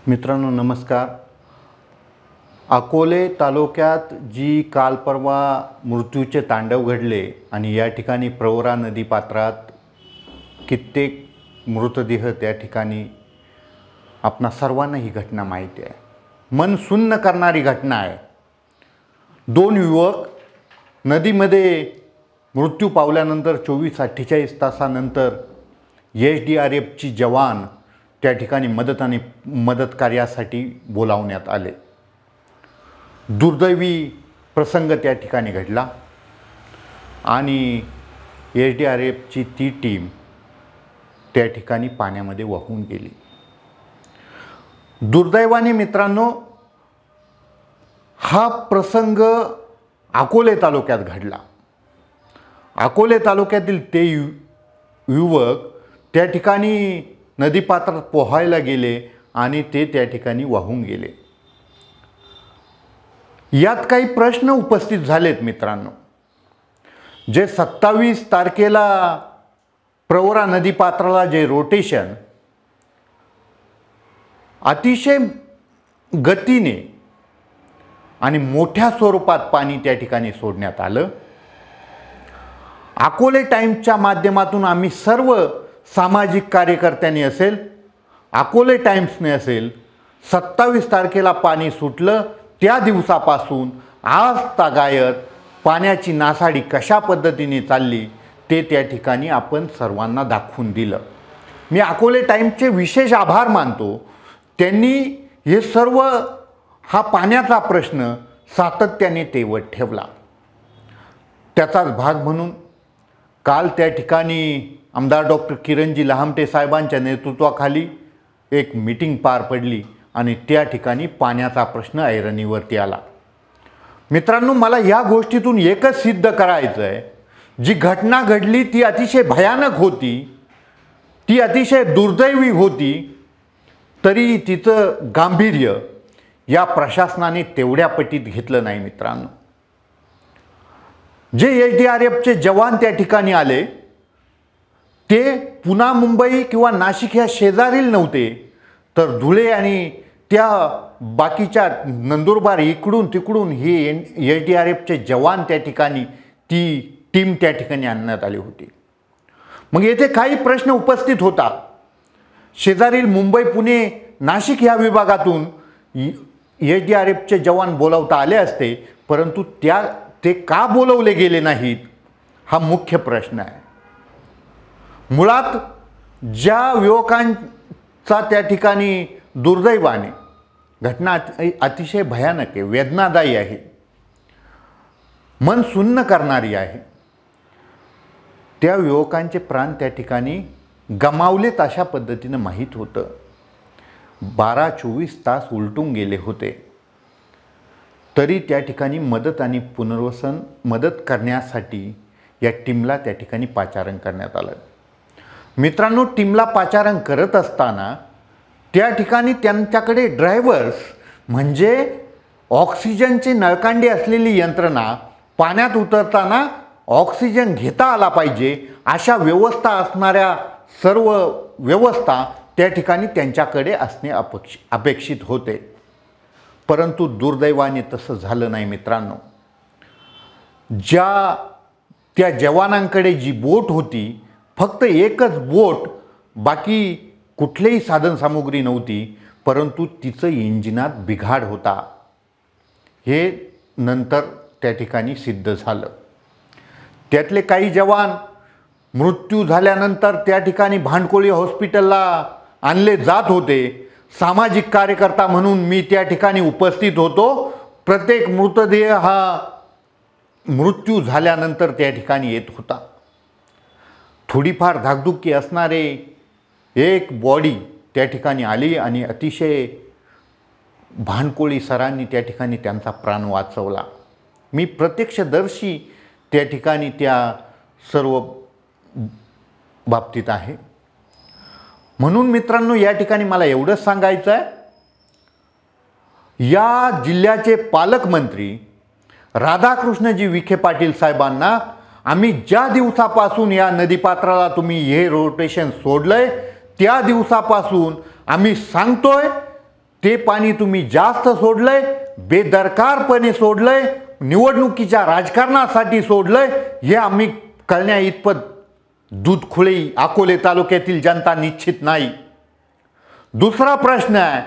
मित्रांनो नमस्कार। अकोले तालुक्यात जी काल परवा मृत्यूचे तांडव घडले आणि या ठिकाणी प्रवरा नदी पात्रात कित्येक मृतदेह त्या ठिकाणी आपणा सर्वांना ही घटना माहिती आहे। मन सुन्न करणारी घटना आहे। दोन युवक नदीमध्ये मृत्यू पावल्यानंतर 24-48 तासानंतर SDRFची जवान त्या ठिकाणी मदत कार्यासाठी बोलावण्यात आले। दुर्दैवी प्रसंग त्या ठिकाणी घडला आणि SDRFची ती टीम त्या ठिकाणी पाण्यामध्ये वाहून गेली। दुर्दैवाने मित्रांनो हा प्रसंग अकोले तालुक्यात घडला। अकोले तालुक्यातील ते युवक त्या ठिकाणी नदीपात्रात पोहायला गेले आणि ते त्या ठिकाणी वाहून गेले। यात काही प्रश्न उपस्थित झालेत मित्रांनो। जे 27 तारखेला प्रवरा नदीपात्राला जे रोटेशन अतिशय गतीने आणि मोठ्या स्वरूपात पाणी त्या ठिकाणी सोडण्यात आलं। अकोले टाइम्सच्या माध्यमातून आम्ही सर्व सामाजिक कार्यकर्त्यांनी असेल, अकोले टाइम्सने असेल, 27 तारखेला पाणी सुटलं त्या दिवसापासून आज तागायत पाण्याची नासाडी कशा पद्धतीने चालली ते त्या ठिकाणी आपण सर्वांना दाखवून दिलं। मी अकोले टाइम्सचे विशेष आभार मानतो। त्यांनी हे सर्व हा पाण्याचा प्रश्न सातत्याने तेवत ठेवला। त्याचाच भाग म्हणून काल त्या ठिकाणी आमदार डॉक्टर किरणजी लहामटे साहेबांच्या नेतृत्वाखाली एक मीटिंग पार पडली आणि त्या ठिकाणी पाण्याचा प्रश्न ऐरणीवरती आला। मित्रांनो मला या गोष्टीतून एकच सिद्ध करायचं आहे, जी घटना घडली ती अतिशय भयानक होती, ती अतिशय दुर्दैवी होती, तरी तिचं गांभीर्य या प्रशासनाने तेवढ्या पटीत घेतलं नाही। मित्रांनो जे SDRFचे जवान त्या ठिकाणी आले ते पुणे मुंबई किंवा नाशिक ह्या शेजारील नव्हते, तर धुळे आणि त्या बाकीच्या नंदुरबार इकडून तिकडून हे SDRFचे जवान त्या ठिकाणी ती टीम त्या ठिकाणी आणण्यात आली होती। मग येथे काही प्रश्न उपस्थित होता। शेजारील मुंबई पुणे नाशिक ह्या विभागातून SDRFचे जवान बोलावता आले असते, परंतु ते का बोलवले गेले नाहीत हा मुख्य प्रश्न आहे। मुळात ज्या युवकांचा त्या ठिकाणी दुर्दैवाने घटना अतिशय भयानक आहे, वेदनादायी आहे, मन सुन्न करणारी आहे, त्या युवकांचे प्राण त्या ठिकाणी गमावलेत अशा पद्धतीने माहीत होतं। 12-24 तास उलटून गेले होते, तरी त्या ठिकाणी मदत आणि पुनर्वसन मदत करण्यासाठी या टीमला त्या ठिकाणी पाचारण करण्यात आलं। मित्रांनो टीमला पाचारण करत असताना त्या ठिकाणी त्यांच्याकडे ड्रायव्हर्स म्हणजे ऑक्सिजनचे नळकांडे असलेली यंत्रणा, पाण्यात उतरताना ऑक्सिजन घेता आला पाहिजे अशा व्यवस्था असणाऱ्या सर्व व्यवस्था त्या ठिकाणी त्यांच्याकडे असणे अपेक्षित होते, परंतु दुर्दैवाने तसं झालं नाही। मित्रांनो त्या जवानांकडे जी बोट होती, फक्त एकच बोट, बाकी कुठलेही साधनसामुग्री नव्हती, परंतु तिचं इंजिनात बिघाड होता हे नंतर त्या ठिकाणी सिद्ध झालं। त्यातले काही जवान मृत्यू झाल्यानंतर त्या ठिकाणी भांडकोळी हॉस्पिटलला आणले जात होते। सामाजिक कार्यकर्ता म्हणून मी त्या ठिकाणी उपस्थित होतो। प्रत्येक मृतदेह हा मृत्यू झाल्यानंतर त्या ठिकाणी येत होता। थोडीफार धाकधुकी असणारे एक बॉडी त्या ठिकाणी आली आणि अतिशय भांडकोळी सरांनी त्या ठिकाणी त्यांचा प्राण वाचवला। मी प्रत्यक्षदर्शी त्या ठिकाणी त्या सर्व बाबतीत आहे। म्हणून मित्रांनो या ठिकाणी मला एवढंच सांगायचं आहे, या जिल्ह्याचे पालकमंत्री राधाकृष्णजी विखे पाटील साहेबांना आम्ही ज्या दिवसापासून या नदीपात्राला तुम्ही हे रोटेशन सोडलंय त्या दिवसापासून आम्ही सांगतोय ते पाणी तुम्ही जास्त सोडलंय, बेदरकारपणे सोडलंय, निवडणुकीच्या राजकारणासाठी सोडलंय, हे आम्ही कळण्या इतपत दूधखुळी अकोले तालुक्यातील जनता निश्चित नाही. दुसरा प्रश्न आहे,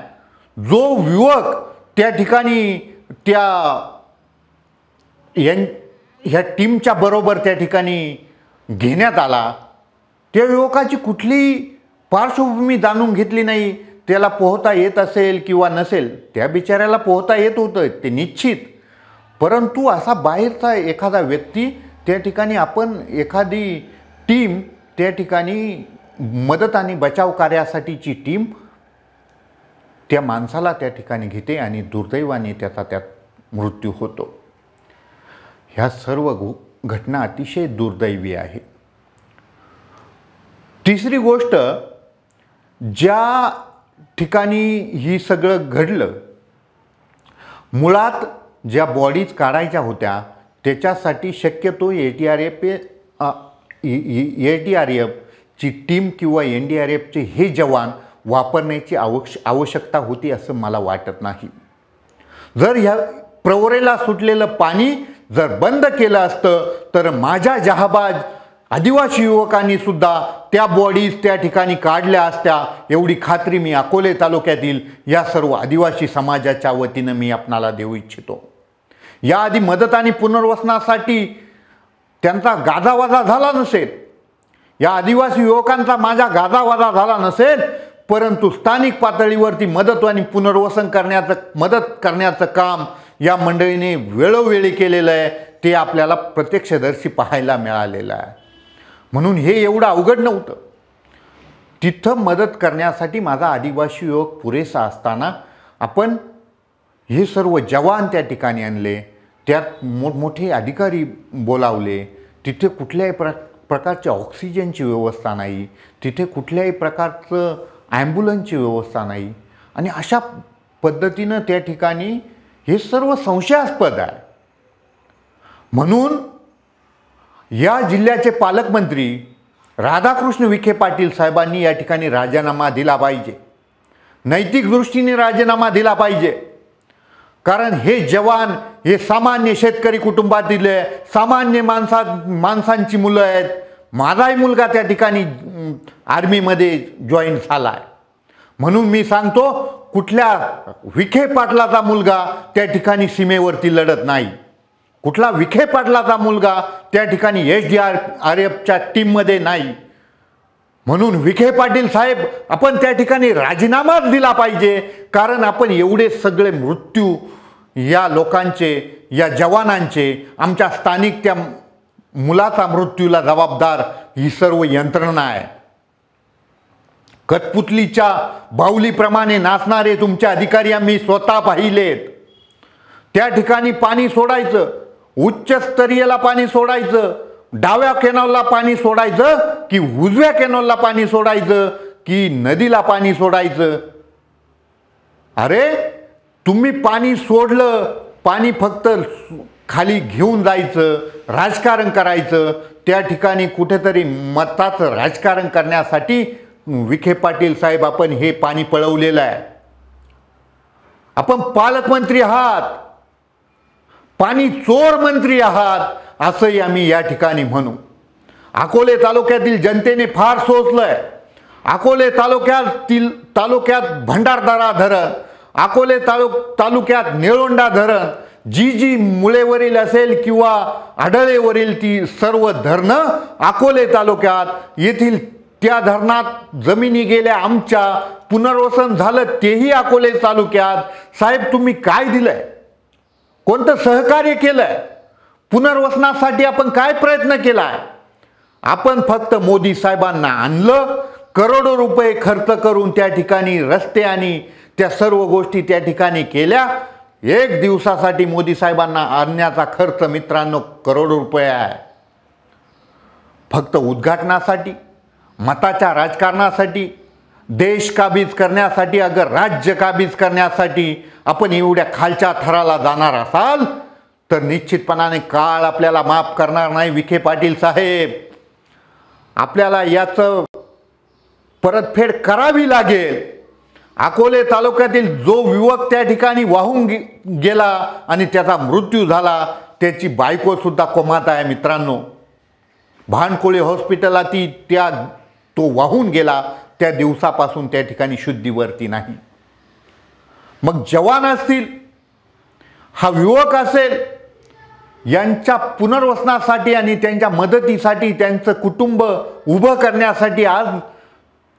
जो युवक त्या ठिकाणी ह्या टीमच्या बरोबर त्या ठिकाणी घेण्यात आला, त्या युवकाची कुठलीही पार्श्वभूमी जाणून घेतली नाही. त्याला पोहता येत असेल किंवा नसेल, त्या बिचाऱ्याला पोहता येत होतं ते निश्चित, परंतु असा बाहेरचा एखादा व्यक्ती त्या ठिकाणी, आपण एखादी टीम त्या ठिकाणी मदत आणि बचाव कार्यासाठीची टीम त्या माणसाला त्या ठिकाणी घेते आणि दुर्दैवाने त्याचा त्यात मृत्यू होतो. ह्या सर्व घटना अतिशय दुर्दैवी आहे. तिसरी गोष्ट, ज्या ठिकाणी ही सगळं घडलं, मुळात ज्या बॉडीज काढायच्या होत्या त्याच्यासाठी शक्यतो ADRFची टीम किंवा NDRFचे हे जवान वापरण्याची आवश्यकता होती असं मला वाटत नाही. जर ह्या प्रवरेला सुटलेलं पाणी जर बंद केलं असतं तर माझ्या जहाबाज आदिवासी युवकांनी सुद्धा त्या बॉडीज त्या ठिकाणी काढल्या असत्या, एवढी खात्री मी अकोले तालुक्यातील या सर्व आदिवासी समाजाच्या वतीनं मी आपणाला देऊ इच्छितो. याआधी मदत आणि पुनर्वसनासाठी त्यांचा गाजावाजा झाला नसेल, या आदिवासी युवकांचा माझा गाजावाजा झाला नसेल, परंतु स्थानिक पातळीवरती मदत आणि पुनर्वसन मदत करण्याचं काम या मंडळीने वेळोवेळी केलेलं आहे. ते आपल्याला प्रत्यक्षदर्शी पाहायला मिळालेलं आहे. म्हणून हे एवढं अवघड नव्हतं. तिथं मदत करण्यासाठी माझा आदिवासी युवक पुरेसा असताना आपण हे सर्व जवान त्या ठिकाणी आणले, त्यात मोठमोठे अधिकारी बोलावले. तिथे कुठल्याही प्रकारच्या ऑक्सिजनची व्यवस्था नाही, तिथे कुठल्याही प्रकारचं ॲम्ब्युलन्सची व्यवस्था नाही, आणि अशा पद्धतीनं त्या ठिकाणी हे सर्व संशयास्पद आहे. म्हणून या जिल्ह्याचे पालकमंत्री राधाकृष्ण विखे पाटील साहेबांनी या ठिकाणी राजीनामा दिला पाहिजे, नैतिक दृष्टीने राजीनामा दिला पाहिजे. कारण हे जवान हे सामान्य शेतकरी कुटुंबातील सामान्य माणसांची मुलं आहेत. माझाही मुलगा त्या ठिकाणी आर्मीमध्ये जॉईन झाला आहे. म्हणून मी सांगतो, कुठल्या विखे पाटलाचा मुलगा त्या ठिकाणी सीमेवरती लढत नाही, कुठला विखे पाटलाचा मुलगा त्या ठिकाणी SDRFच्या टीममध्ये नाही. म्हणून विखे पाटील साहेब, आपण त्या ठिकाणी राजीनामाच दिला पाहिजे. कारण आपण एवढे सगळे मृत्यू या लोकांचे, या जवानांचे, आमच्या स्थानिक त्या मुलाचा मृत्यूला जबाबदार ही सर्व यंत्रणा आहे. कठपुतलीच्या बाहुलीप्रमाणे नाचणारे तुमचे अधिकारी आम्ही स्वतः पाहिलेत. त्या ठिकाणी पाणी सोडायचं, उच्चस्तरीयला पाणी सोडायचं, डाव्या कॅनॉलला पाणी सोडायचं की उजव्या कॅनॉलला पाणी सोडायचं की नदीला पाणी सोडायचं. अरे तुम्ही पाणी सोडलं, पाणी फक्त खाली घेऊन जायचं, राजकारण करायचं. त्या ठिकाणी कुठेतरी मताचं राजकारण करण्यासाठी विखे पाटील साहेब आपण हे पाणी पळवलेलं आहे. आपण पालकमंत्री आहात, पाणी चोर मंत्री आहात असंही आम्ही या ठिकाणी म्हणू. अकोले तालुक्यातील जनतेने फार सोचलंय. अकोले तालुक्यात भंडारदरा धरण, अकोले तालुक्यात निळवंडा धरण, जी मुळेवरील असेल किंवा आढळेवरील ती सर्व धरणं अकोले तालुक्यात, येथील त्या धरणात जमिनी गेल्या आमच्या, पुनर्वसन झालं तेही अकोले तालुक्यात. साहेब तुम्ही काय दिलंय, कोणतं सहकार्य केलंय, पुनर्वसनासाठी आपण काय प्रयत्न केलाय? आपण फक्त मोदी साहेबांना आणलं, करोडो रुपये खर्च करून त्या ठिकाणी रस्ते आणि त्या सर्व गोष्टी त्या ठिकाणी केल्या. एक दिवसासाठी मोदी साहेबांना आणण्याचा खर्च मित्रांनो करोडो रुपये आहे. फक्त उद्घाटनासाठी, मताच्या राजकारणासाठी, देश काबीज करण्यासाठी, अगर राज्य काबीज करण्यासाठी आपण एवढ्या खालच्या थराला जाणार असाल तर निश्चितपणाने काळ आपल्याला माफ करणार नाही. विखे पाटील साहेब, आपल्याला याचं परतफेड करावी लागेल. अकोले तालुक्यातील जो युवक त्या ठिकाणी वाहून गेला आणि त्याचा मृत्यू झाला, त्याची बायको सुद्धा कोमात आहे मित्रांनो. भानकोळे हॉस्पिटलात तो वाहून गेला त्या दिवसापासून त्या ठिकाणी शुद्धीवरती नाही. मग जवान असतील, हा युवक असेल, यांच्या पुनर्वसनासाठी आणि त्यांच्या मदतीसाठी, त्यांचं कुटुंब उभं करण्यासाठी आज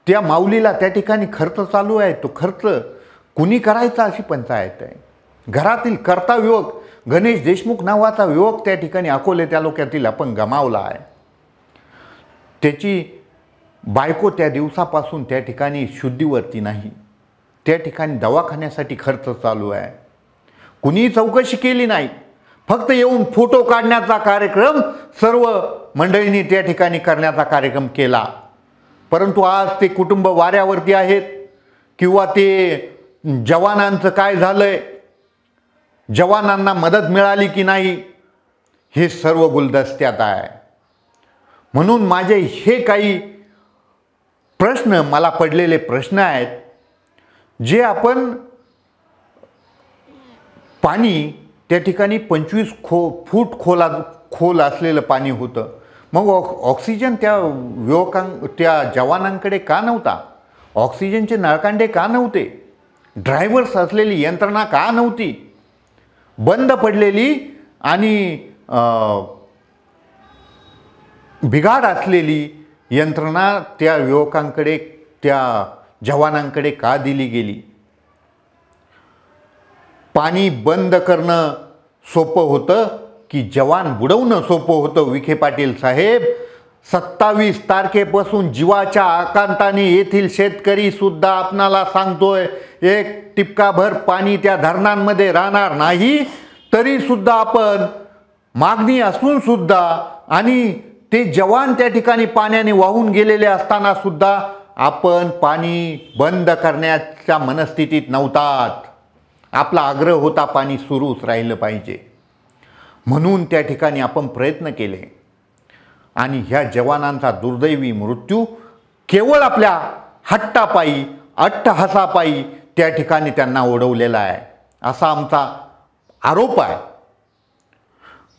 त्या माऊलीला त्या ठिकाणी खर्च चालू आहे. तो खर्च कुणी करायचा अशी पंचायत आहे. घरातील कर्ता युवक गणेश देशमुख नावाचा युवक त्या ठिकाणी अकोले तालुक्यातील आपण गमावला आहे. त्याची बायको त्या दिवसापासून त्या ठिकाणी शुद्धीवरती नाही. त्या ठिकाणी दवाखान्यासाठी खर्च चालू आहे. कुणी चौकशी केली नाही. फक्त येऊन फोटो काढण्याचा कार्यक्रम सर्व मंडळींनी त्या ठिकाणी करण्याचा कार्यक्रम केला. परंतु आज ते कुटुंब वाऱ्यावरती आहेत किंवा ते जवानांचं काय झालंय, जवानांना मदत मिळाली की नाही, हे सर्व गुलदस्त्यात आहे. म्हणून माझे हे काही प्रश्न, मला पडलेले प्रश्न आहेत, जे आपण पाणी त्या ठिकाणी 25 फूट खोल असलेलं पाणी होतं. मग ऑक्सिजन त्या जवानांकडे का नव्हता? ऑक्सिजनचे नळकांडे का नव्हते? ड्रायव्हर्स असलेली यंत्रणा का नव्हती? बंद पडलेली आणि बिघाड असलेली यंत्रणा त्या युवकांकडे, त्या जवानांकडे का दिली गेली? पाणी बंद करणं सोपं होतं की जवान बुडवणं सोपं होतं? विखे पाटील साहेब, 27 तारखेपासून जीवाच्या आकांताने येथील शेतकरी सुद्धा आपणाला सांगतोय, एक टिपकाभर पाणी त्या धरणांमध्ये राहणार नाही. तरी सुद्धा आपण मागणी असून सुद्धा आणि ते जवान त्या ठिकाणी पाण्याने वाहून गेलेले असताना सुद्धा आपण पाणी बंद करण्याच्या मनस्थितीत नव्हतात. आपला आग्रह होता पाणी सुरूच राहिलं पाहिजे. म्हणून त्या ठिकाणी आपण प्रयत्न केले आणि ह्या जवानांचा दुर्दैवी मृत्यू केवळ आपल्या हट्टापायी, अट्टहासापायी त्या ठिकाणी त्यांना ओढवलेला आहे असा आमचा आरोप आहे.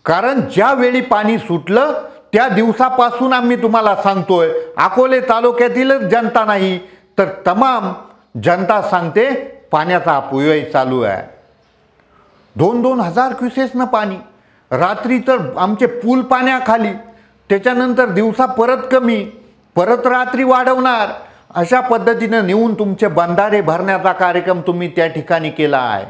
कारण ज्यावेळी पाणी सुटलं त्या दिवसापासून आम्ही तुम्हाला सांगतोय, अकोले तालुक्यातीलच जनता नाही तर तमाम जनता सांगते, पाण्याचा अपव्यय चालू आहे. 2-2 हजार क्युसेसनं पाणी, रात्री तर आमचे पूल पाण्याखाली, त्याच्यानंतर दिवसा परत कमी, परत रात्री वाढवणार, अशा पद्धतीनं नेऊन तुमचे बंधारे भरण्याचा कार्यक्रम तुम्ही त्या ठिकाणी केला आहे.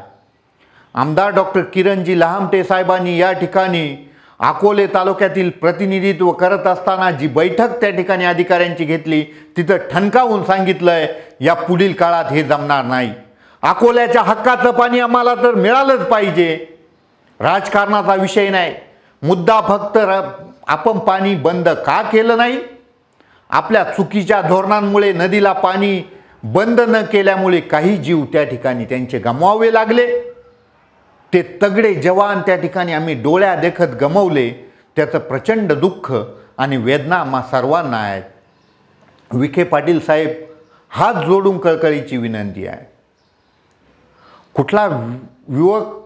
आमदार डॉक्टर किरणजी लहामटे साहेबांनी या ठिकाणी अकोले तालुक्यातील प्रतिनिधित्व करत असताना जी बैठक त्या ठिकाणी अधिकाऱ्यांची घेतली, तिथं ठणकावून सांगितलंय, या पुढील काळात हे जमणार नाही. अकोल्याच्या हक्काचं पाणी आम्हाला तर मिळालंच पाहिजे. राजकारणाचा विषय नाही. मुद्दा फक्त आपण पाणी बंद का केलं नाही? आपल्या चुकीच्या धोरणांमुळे नदीला पाणी बंद न केल्यामुळे काही जीव त्या ठिकाणी त्यांचे गमवावे लागले. ते तगडे जवान त्या ठिकाणी आम्ही डोळ्या देखत गमवले. त्याचं प्रचंड दुःख आणि वेदना आम्हा सर्वांना आहेत. विखे पाटील साहेब, हात जोडून कळकळीची विनंती आहे. कुठला युवक,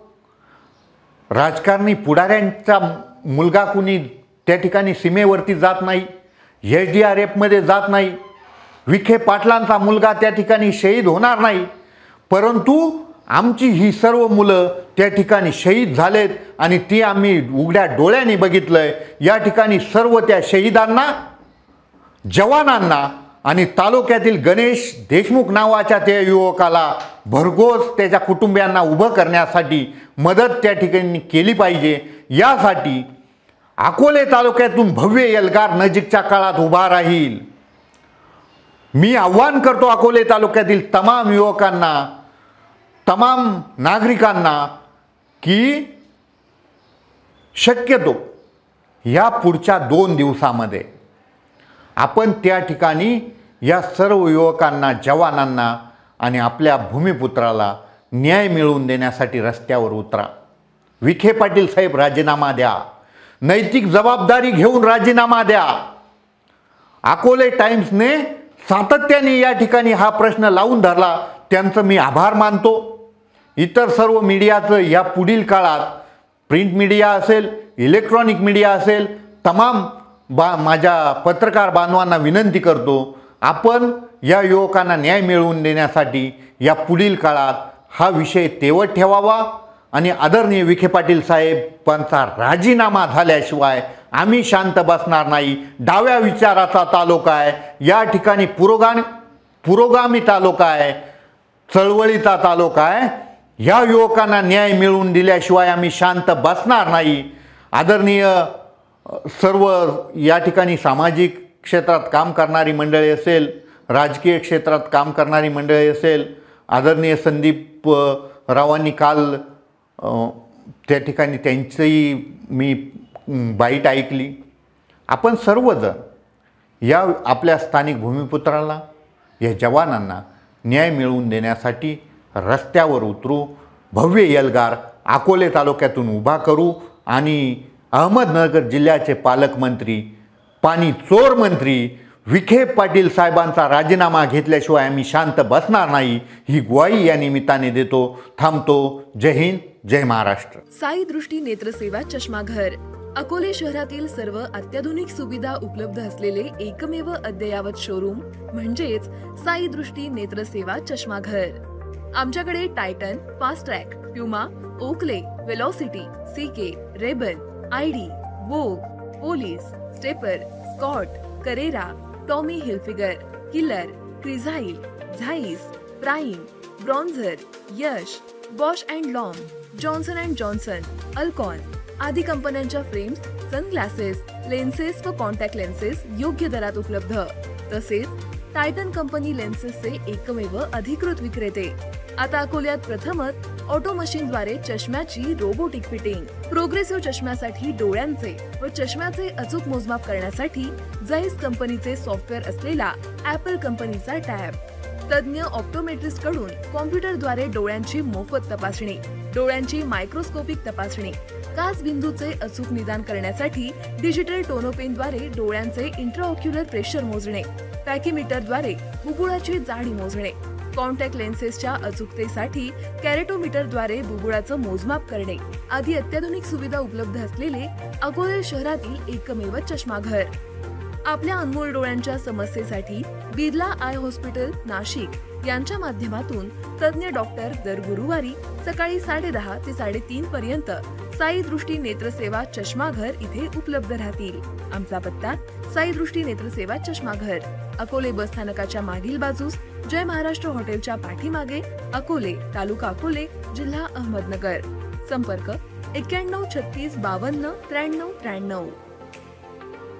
राजकारणी पुढाऱ्यांचा मुलगा कुणी त्या ठिकाणी सीमेवरती जात नाही, SDRFमध्ये जात नाही. विखे पाटलांचा मुलगा त्या ठिकाणी शहीद होणार नाही. परंतु आमची ही सर्व मुलं त्या ठिकाणी शहीद झालेत आणि ती आम्ही उघड्या डोळ्याने बघितलंय. या ठिकाणी सर्व त्या शहीदांना, जवानांना आणि तालुक्यातील गणेश देशमुख नावाच्या त्या युवकाला भरघोस त्याच्या कुटुंबियांना उभं करण्यासाठी मदत त्या ठिकाणी केली पाहिजे. यासाठी अकोले तालुक्यातून भव्य एल्गार नजीकच्या काळात उभा राहील. मी आव्हान करतो अकोले तालुक्यातील तमाम युवकांना, तमाम नागरिकांना की शक्यतो या पुढच्या 2 दिवसामध्ये आपण त्या ठिकाणी या सर्व युवकांना, जवानांना आणि आपल्या भूमिपुत्राला न्याय मिळवून देण्यासाठी रस्त्यावर उतरा. विखे पाटील साहेब, राजीनामा द्या. नैतिक जबाबदारी घेऊन राजीनामा द्या. अकोले टाइम्सने सातत्याने या ठिकाणी हा प्रश्न लावून धरला त्यांचं मी आभार मानतो. इतर सर्व मीडियाचं या पुढील काळात प्रिंट मीडिया असेल, इलेक्ट्रॉनिक मीडिया असेल, तमाम माझ्या पत्रकार बांधवांना विनंती करतो, आपण या युवकांना न्याय मिळवून देण्यासाठी या पुढील काळात हा विषय तेवत ठेवावा आणि आदरणीय विखे पाटील साहेबांचा राजीनामा झाल्याशिवाय आम्ही शांत बसणार नाही. डाव्या विचाराचा तालुका आहे, या ठिकाणी पुरोगामी तालुका आहे, चळवळीचा तालुका आहे. ह्या युवकांना न्याय मिळवून दिल्याशिवाय आम्ही शांत बसणार नाही. आदरणीय सर्व या ठिकाणी सामाजिक क्षेत्रात काम करणारी मंडळी असेल, राजकीय क्षेत्रात काम करणारी मंडळी असेल, आदरणीय संदीप रावांनी काल त्या ठिकाणी त्यांचंही मी बाईट ऐकली. आपण सर्वजण या आपल्या स्थानिक भूमिपुत्राला, या जवानांना न्याय मिळवून देण्यासाठी रस्त्यावर उतरू, भव्य एल्गार अकोले तालुक्यातून उभा करू आणि अहमदनगर जिल्ह्याचे पालकमंत्री, पाणी चोर मंत्री विखे पाटील साहेबांचा राजीनामा घेतल्याशिवाय आम्ही शांत बसणार नाही, ही ग्वाही या निमित्ताने देतो. थांबतो. जय हिंद, जय महाराष्ट्र. साई दृष्टी नेत्रसेवा चष्माघर अकोले शहरातील सर्व अत्याधुनिक सुविधा उपलब्ध असलेले एकमेव अद्ययावत शोरूम म्हणजेच साई दृष्टी नेत्रसेवा चष्माघर. आमच्याकडे Titan, fast track, Puma, Oakley, Velocity, CK, Rayban, ID, Vogue, Police, Stepper, Scott, Carrera, Tommy Hilfiger, Killer, Crizal, Zeiss, Prime, Bronzer, Yash, Bausch and Lomb, Johnson and Johnson, Alcon आदी कंपन्यांच्या फ्रेम्स, सनग्लासेस, लेन्सेस व contact lenses योग्य दरात उपलब्ध. तसेच Titan company लेन्सेसचे एकमेव अधिकृत विक्रेते. आता अकोल्यात प्रथमच ऑटो मशीनद्वारे चष्म्याची रोबोटिक फिटिंग. प्रोग्रेसिव्ह चष्म्यासाठी डोळ्यांचे व चष्म्याचे अचूक मोजमाप करण्यासाठी जाईस कंपनीचे सॉफ्टवेअर असलेला ॲपल कंपनीचा टॅब. तज्ञ ऑप्टोमेट्रिस्ट कडून कॉम्प्युटरद्वारे डोळ्यांची मोफत तपासणी, डोळ्यांची मायक्रोस्कोपिक तपासणी, काच बिंदूचे अचूक निदान करण्यासाठी डिजिटल टोनोपेनद्वारे डोळ्यांचे इंट्राऑक्युलर प्रेशर मोजणे, पॅकीमीटरद्वारे बुबुळाची जाडी मोजणे, कॉन्टॅक्ट लेन्सेसच्या अचूकतेसाठी कॅरेटोमीटरद्वारे बुबुळाचं मोजमाप करणे आदी अत्याधुनिक सुविधा उपलब्ध असलेले अकोले शहरातील एकमेव चष्माघर. आपल्या अनमोल डोळ्यांच्या समस्येसाठी बिर्ला आय हॉस्पिटल नाशिक यांच्या माध्यमातून तज्ञ डॉक्टर दर गुरुवारी सकाळी 10:30 ते 3:30 पर्यंत साई दृष्टी नेत्रसेवा चष्माघर इथे उपलब्ध राहतील. आमचा पत्ता साई दृष्टी नेत्रसेवा चष्माघर, अकोले बस स्थानकाच्या मागील बाजूस, जय महाराष्ट्र हॉटेलच्या पाठीमागे, अकोले, तालुका अकोले, जिल्हा अहमदनगर. संपर्क 91 36 52 93 93.